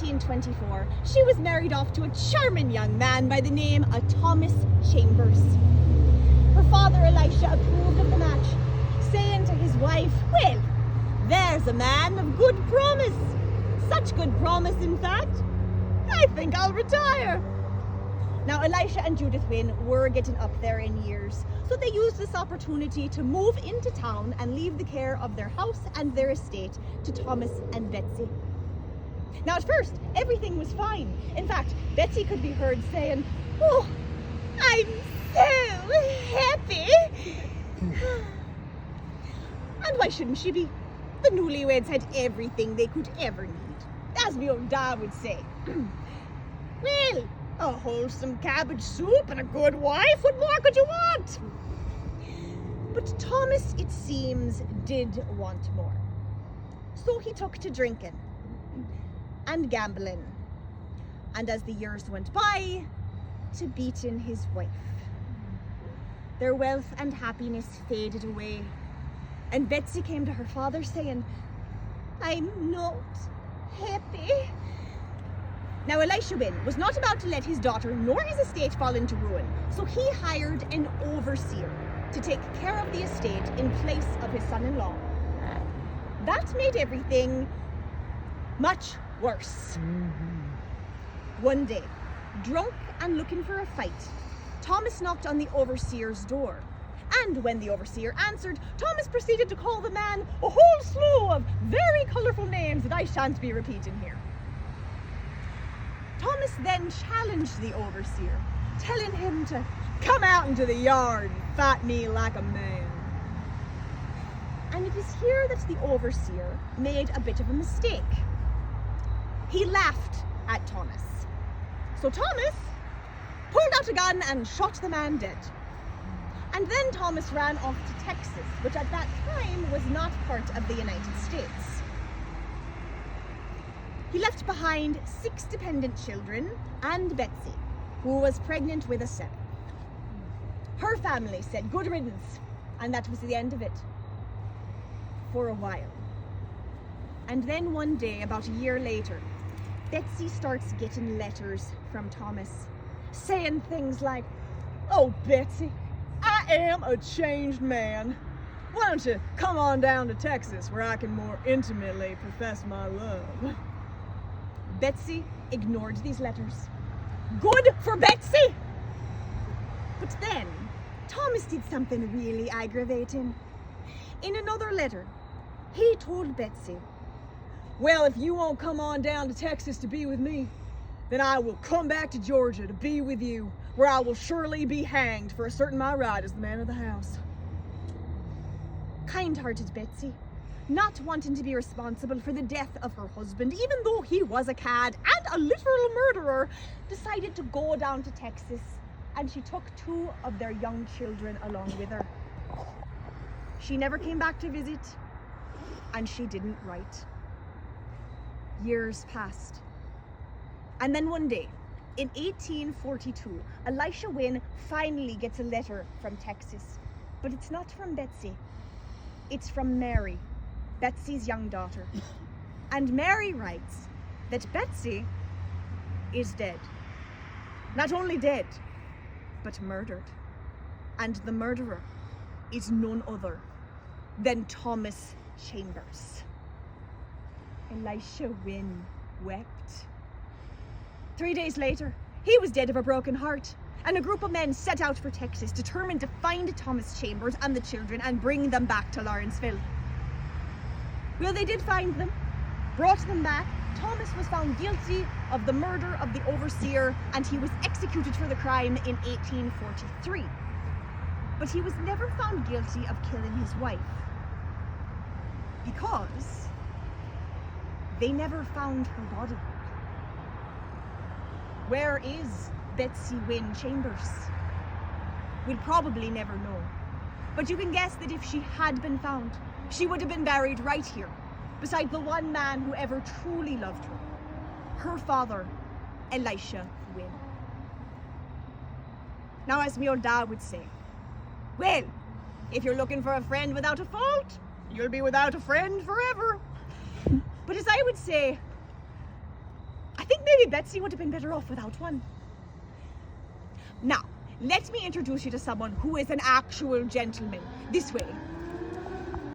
1824, she was married off to a charming young man by the name of Thomas Chambers. Her father, Elisha, approved of the match, saying to his wife, "Well, there's a man of good promise. Such good promise, in fact, I think I'll retire." Now, Elisha and Judith Wynne were getting up there in years, so they used this opportunity to move into town and leave the care of their house and their estate to Thomas and Betsy. Now, at first, everything was fine. In fact, Betsy could be heard saying, "Oh, I'm so happy." And why shouldn't she be? The newlyweds had everything they could ever need. As my own dad would say. Well, a wholesome cabbage soup and a good wife, what more could you want? But Thomas, it seems, did want more. So he took to drinking and gambling, and as the years went by, to beating his wife. Their wealth and happiness faded away, and Betsy came to her father saying, "I'm not happy." Now, Elisha Wynne was not about to let his daughter nor his estate fall into ruin, so he hired an overseer to take care of the estate in place of his son-in-law. That made everything much worse. One day, drunk and looking for a fight, Thomas knocked on the overseer's door. And when the overseer answered, Thomas proceeded to call the man a whole slew of very colourful names that I shan't be repeating here. Thomas then challenged the overseer, telling him to come out into the yard and fight me like a man. And it is here that the overseer made a bit of a mistake. He laughed at Thomas. So Thomas pulled out a gun and shot the man dead. And then Thomas ran off to Texas, which at that time was not part of the United States. He left behind 6 dependent children and Betsy, who was pregnant with a 7th. Her family said good riddance, and that was the end of it. For a while. And then one day, about a year later, Betsy starts getting letters from Thomas, saying things like, "Oh, Betsy, I am a changed man. Why don't you come on down to Texas where I can more intimately profess my love?" Betsy ignored these letters. Good for Betsy! But then, Thomas did something really aggravating. In another letter, he told Betsy, "Well, if you won't come on down to Texas to be with me, then I will come back to Georgia to be with you, where I will surely be hanged for asserting my right as the man of the house." Kind-hearted Betsy, not wanting to be responsible for the death of her husband, even though he was a cad and a literal murderer, decided to go down to Texas, and she took 2 of their young children along with her. She never came back to visit, and she didn't write. Years passed. And then one day, in 1842, Elisha Wynne finally gets a letter from Texas. But it's not from Betsy. It's from Mary, Betsy's young daughter. And Mary writes that Betsy is dead. Not only dead, but murdered. And the murderer is none other than Thomas Chambers. Elisha Wynne wept. 3 days later, he was dead of a broken heart, and a group of men set out for Texas, determined to find Thomas Chambers and the children and bring them back to Lawrenceville. Well, they did find them, brought them back. Thomas was found guilty of the murder of the overseer, and he was executed for the crime in 1843. But he was never found guilty of killing his wife, because they never found her body. Where is Betsy Wynne Chambers? We'll probably never know. But you can guess that if she had been found, she would have been buried right here, beside the one man who ever truly loved her father, Elisha Wynne. Now, as my old dad would say, well, if you're looking for a friend without a fault, you'll be without a friend forever. But as I would say, maybe Betsy would have been better off without one. Now, let me introduce you to someone who is an actual gentleman. This way.